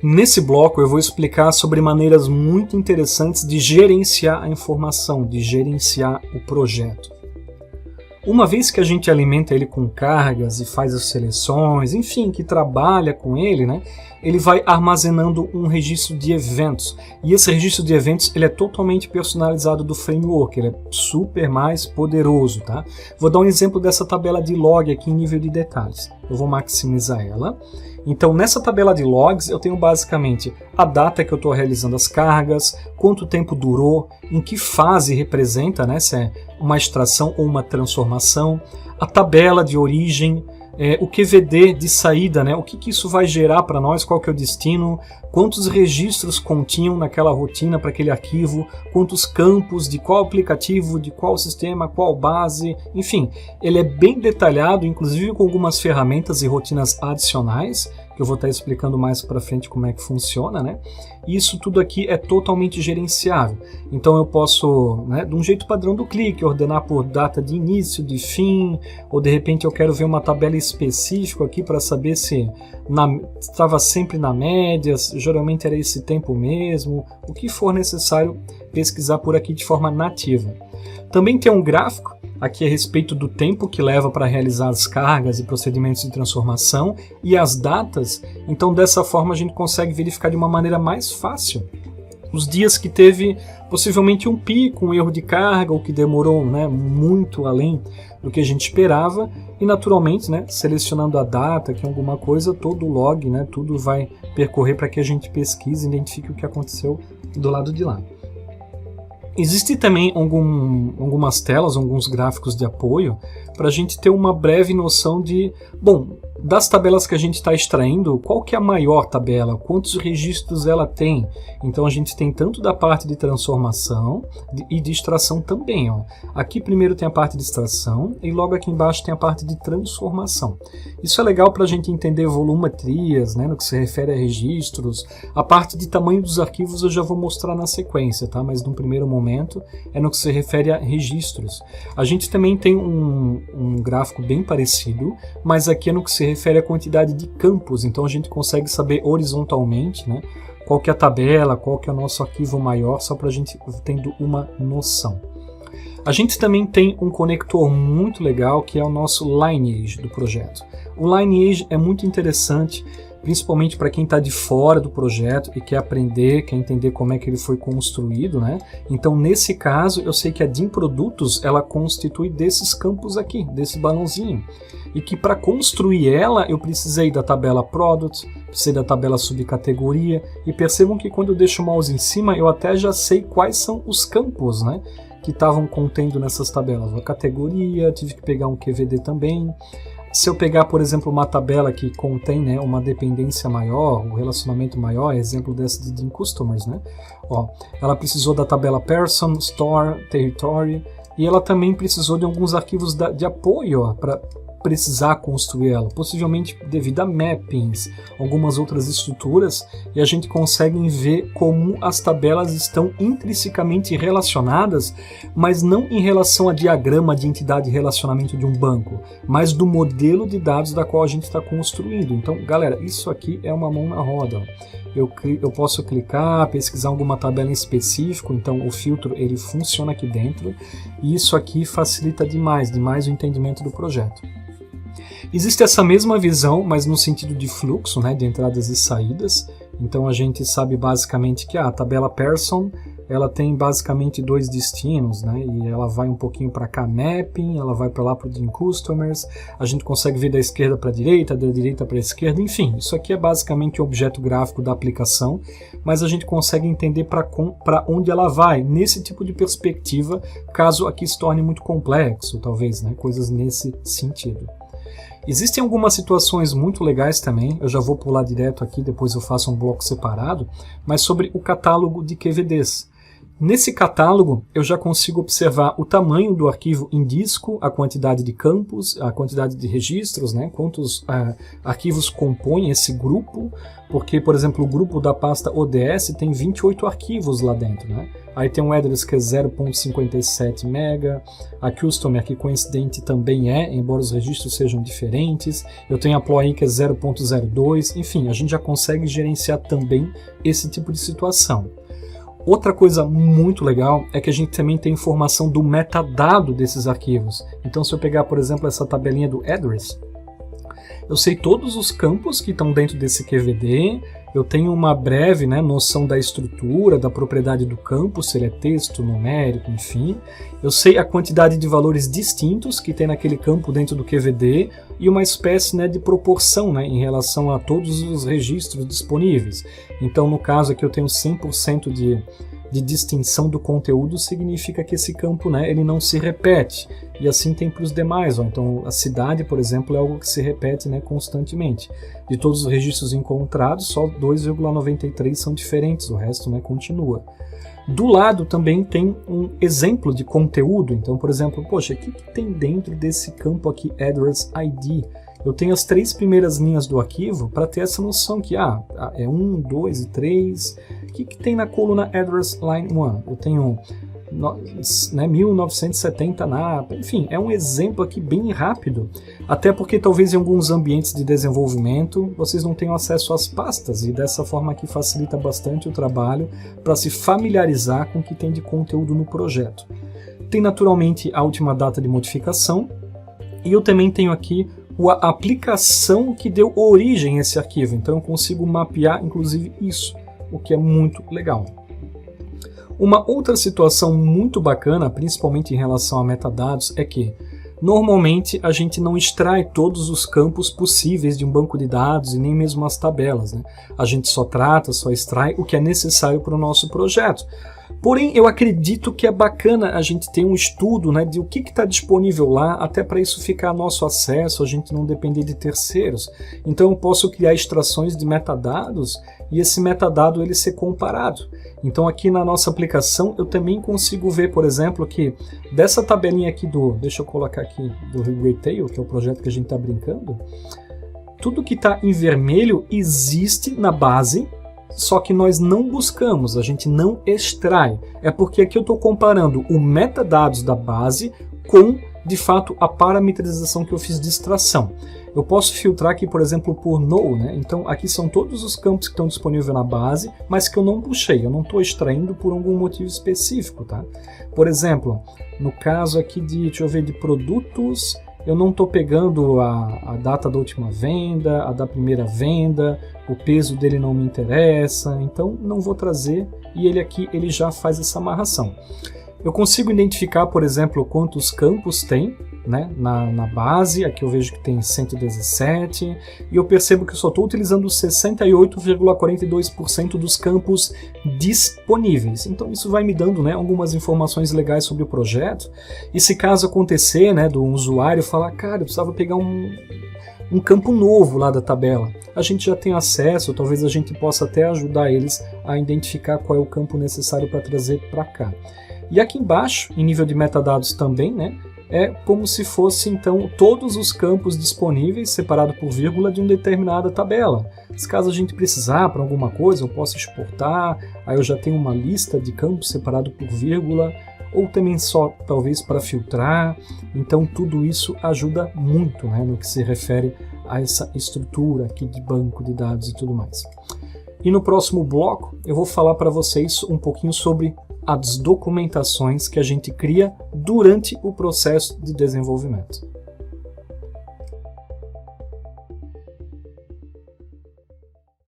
Nesse bloco eu vou explicar sobre maneiras muito interessantes de gerenciar a informação, de gerenciar o projeto. Uma vez que a gente alimenta ele com cargas e faz as seleções, enfim, que trabalha com ele, né, ele vai armazenando um registro de eventos. E esse registro de eventos ele é totalmente personalizado do framework, ele é super mais poderoso. Tá? Vou dar um exemplo dessa tabela de log aqui em nível de detalhes. Eu vou maximizar ela. Então, nessa tabela de logs, eu tenho basicamente a data que eu estou realizando as cargas, quanto tempo durou, em que fase representa, né, se é uma extração ou uma transformação, a tabela de origem, o QVD de saída, né, o que isso vai gerar para nós, qual que é o destino, quantos registros continham naquela rotina para aquele arquivo, quantos campos, de qual aplicativo, de qual sistema, qual base, enfim, ele é bem detalhado, inclusive com algumas ferramentas e rotinas adicionais, que eu vou estar explicando mais para frente como é que funciona, né? E isso tudo aqui é totalmente gerenciável. Então eu posso, né, de um jeito padrão do clique, ordenar por data de início, de fim, ou de repente eu quero ver uma tabela específica aqui para saber se estava sempre na média, geralmente era esse tempo mesmo, o que for necessário pesquisar por aqui de forma nativa. Também tem um gráfico aqui a respeito do tempo que leva para realizar as cargas e procedimentos de transformação e as datas, então dessa forma a gente consegue verificar de uma maneira mais fácil os dias que teve possivelmente um pico, um erro de carga ou que demorou, né, muito além do que a gente esperava e naturalmente, né, selecionando a data, que é alguma coisa, todo o log, né, tudo vai percorrer para que a gente pesquise e identifique o que aconteceu do lado de lá. Existem também algumas telas, alguns gráficos de apoio para a gente ter uma breve noção de, bom, das tabelas que a gente está extraindo, qual que é a maior tabela, quantos registros ela tem. Então a gente tem tanto da parte de transformação e de extração também. Ó. Aqui primeiro tem a parte de extração e logo aqui embaixo tem a parte de transformação. Isso é legal para a gente entender volumetrias, né, no que se refere a registros. A parte de tamanho dos arquivos eu já vou mostrar na sequência, tá? Mas num primeiro momento é no que se refere a registros. A gente também tem um gráfico bem parecido, mas aqui é no que se refere à quantidade de campos, então a gente consegue saber horizontalmente, né, qual que é a tabela, qual que é o nosso arquivo maior, só para a gente tendo uma noção. A gente também tem um conector muito legal que é o nosso Lineage do projeto. O Lineage é muito interessante, principalmente para quem está de fora do projeto e quer aprender, quer entender como é que ele foi construído, né? Então, nesse caso, eu sei que a DIN Produtos, ela constitui desses campos aqui, desse balãozinho. E que para construir ela, eu precisei da tabela Product, precisei da tabela Subcategoria, e percebam que quando eu deixo o mouse em cima, eu até já sei quais são os campos, né, que estavam contendo nessas tabelas. A categoria, tive que pegar um QVD também. Se eu pegar, por exemplo, uma tabela que contém, né, uma dependência maior, um relacionamento maior, exemplo dessa de DIN Customers, né? Ó, ela precisou da tabela Person, Store, Territory, e ela também precisou de alguns arquivos de apoio para precisar construir ela, possivelmente devido a mappings, algumas outras estruturas, e a gente consegue ver como as tabelas estão intrinsecamente relacionadas, mas não em relação a diagrama de entidade e relacionamento de um banco, mas do modelo de dados da qual a gente está construindo. Então, galera, isso aqui é uma mão na roda. Eu posso clicar, pesquisar alguma tabela em específico, então o filtro ele funciona aqui dentro, e isso aqui facilita demais o entendimento do projeto. Existe essa mesma visão, mas no sentido de fluxo, né, de entradas e saídas. Então a gente sabe basicamente que a tabela Person, ela tem basicamente dois destinos, né, e ela vai um pouquinho para cá mapping, ela vai para lá para o DIN Customers, a gente consegue ver da esquerda para a direita, da direita para a esquerda, enfim, isso aqui é basicamente o objeto gráfico da aplicação, mas a gente consegue entender para onde ela vai, nesse tipo de perspectiva, caso aqui se torne muito complexo, talvez, né, coisas nesse sentido. Existem algumas situações muito legais também, eu já vou pular direto aqui, depois eu faço um bloco separado, mas sobre o catálogo de QVDs. Nesse catálogo, eu já consigo observar o tamanho do arquivo em disco, a quantidade de campos, a quantidade de registros, né? Quantos arquivos compõem esse grupo, porque, por exemplo, o grupo da pasta ODS tem 28 arquivos lá dentro, né? Aí tem um address que é 0.57 MB, a custom aqui coincidente também embora os registros sejam diferentes, eu tenho a ploy que é 0.02, enfim, a gente já consegue gerenciar também esse tipo de situação. Outra coisa muito legal é que a gente também tem informação do metadado desses arquivos. Então, se eu pegar, por exemplo, essa tabelinha do address, eu sei todos os campos que estão dentro desse QVD, eu tenho uma breve, né, noção da estrutura, da propriedade do campo, se ele é texto, numérico, enfim. Eu sei a quantidade de valores distintos que tem naquele campo dentro do QVD e uma espécie, né, de proporção, né, em relação a todos os registros disponíveis. Então, no caso aqui eu tenho 100% de distinção do conteúdo, significa que esse campo, né, ele não se repete. E assim tem para os demais. Ó. Então, a cidade, por exemplo, é algo que se repete, né, constantemente. De todos os registros encontrados, só 2,93 são diferentes, o resto, né, continua. Do lado também tem um exemplo de conteúdo. Então, por exemplo, poxa, o que tem dentro desse campo aqui, Address ID? Eu tenho as 3 primeiras linhas do arquivo para ter essa noção que é 1, 2 e 3. O que tem na coluna Address Line 1? Eu tenho 1970 Napa, enfim, é um exemplo aqui bem rápido, até porque talvez em alguns ambientes de desenvolvimento vocês não tenham acesso às pastas e dessa forma aqui facilita bastante o trabalho para se familiarizar com o que tem de conteúdo no projeto. Tem naturalmente a última data de modificação e eu também tenho aqui a aplicação que deu origem a esse arquivo, então eu consigo mapear inclusive isso, o que é muito legal. Uma outra situação muito bacana, principalmente em relação a metadados, é que normalmente a gente não extrai todos os campos possíveis de um banco de dados e nem mesmo as tabelas, né? A gente só extrai o que é necessário para o nosso projeto. Porém, eu acredito que é bacana a gente ter um estudo, né, de o que está disponível lá, até para isso ficar a nosso acesso, a gente não depender de terceiros. Então eu posso criar extrações de metadados e esse metadado ele ser comparado. Então aqui na nossa aplicação eu também consigo ver, por exemplo, que dessa tabelinha aqui deixa eu colocar aqui, do Retail, que é o projeto que a gente está brincando, tudo que está em vermelho existe na base, só que nós não buscamos, a gente não extrai. É porque aqui eu estou comparando o metadados da base com, de fato, a parametrização que eu fiz de extração. Eu posso filtrar aqui, por exemplo, por no, né? Então aqui são todos os campos que estão disponíveis na base, mas que eu não puxei, eu não estou extraindo por algum motivo específico, tá? Por exemplo, no caso aqui de produtos, eu não estou pegando a data da última venda, a da primeira venda, o peso dele não me interessa, então não vou trazer e ele aqui ele já faz essa amarração. Eu consigo identificar, por exemplo, quantos campos tem, né, na base, aqui eu vejo que tem 117, e eu percebo que eu só estou utilizando 68,42% dos campos disponíveis. Então isso vai me dando, né, algumas informações legais sobre o projeto, e se caso acontecer, né, do usuário falar, cara, eu precisava pegar um campo novo lá da tabela, a gente já tem acesso, talvez a gente possa até ajudar eles a identificar qual é o campo necessário para trazer para cá. E aqui embaixo, em nível de metadados também, né, é como se fosse então todos os campos disponíveis separado por vírgula de uma determinada tabela. Se caso a gente precisar para alguma coisa, eu posso exportar, aí eu já tenho uma lista de campos separado por vírgula, ou também só talvez para filtrar. Então tudo isso ajuda muito, né, no que se refere a essa estrutura aqui de banco de dados e tudo mais. E no próximo bloco eu vou falar para vocês um pouquinho sobre as documentações que a gente cria durante o processo de desenvolvimento.